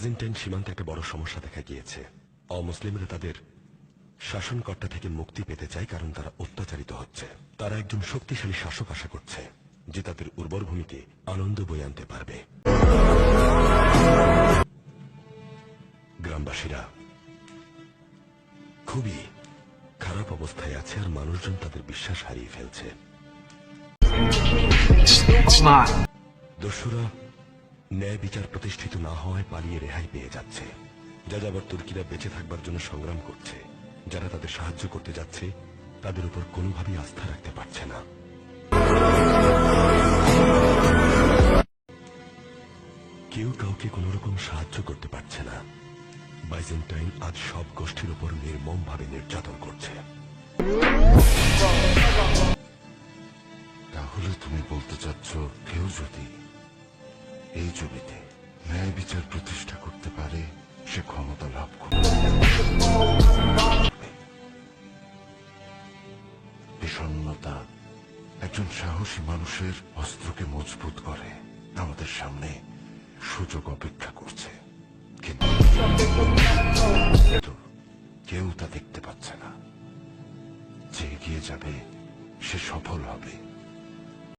Argentine সীমান্তে একটা বড় সমস্যা দেখা গিয়েছে। অমুসলিমরা তাদের শাসনকর্তা থেকে মুক্তি পেতে চায়, কারণ তারা অত্যাচারিত হচ্ছে। তারা একজন শক্তিশালী শাসক আশা করছে, যে তাদের উর্বর ভূমিতে আনন্দ বয়ে আনতে পারবে। গ্রামবাসীরা খুবই খারাপ অবস্থায় আছে, আর মানুষজন তাদের বিশ্বাস হারিয়ে ফেলছে। দস্যুরা ন্যায় বিচার প্রতিষ্ঠিত না হওয়ায় পালিয়ে রেহাই পেয়ে যাচ্ছে। যাযাবর তুর্কিরা বেঁচে থাকবার জন্য সংগ্রাম করছে। যারা তাদের সাহায্য করতে যাচ্ছে, তাদের উপর কোনোভাবেই আস্থা রাখতে পারছে না। কেউ কাউকে কোন রকম সাহায্য করতে পারছে না। বাইজেন্টাইন আজ সব গোষ্ঠীর উপর নির্মমভাবে নির্যাতন করছে। তাহলে তুমি বলতে চাচ্ছ, কেউ যদি এই জমিতে ন্যায় বিচার প্রতিষ্ঠা করতে পারে, সে ক্ষমতা লাভ করবে। বিষণ্ণতা একজন সাহসী মানুষের অস্ত্রকে মজবুত করে। আমাদের সামনে সুযোগ অপেক্ষা করছে, কিন্তু কেউ তা দেখতে পাচ্ছে না। যে এগিয়ে যাবে সে সফল হবে।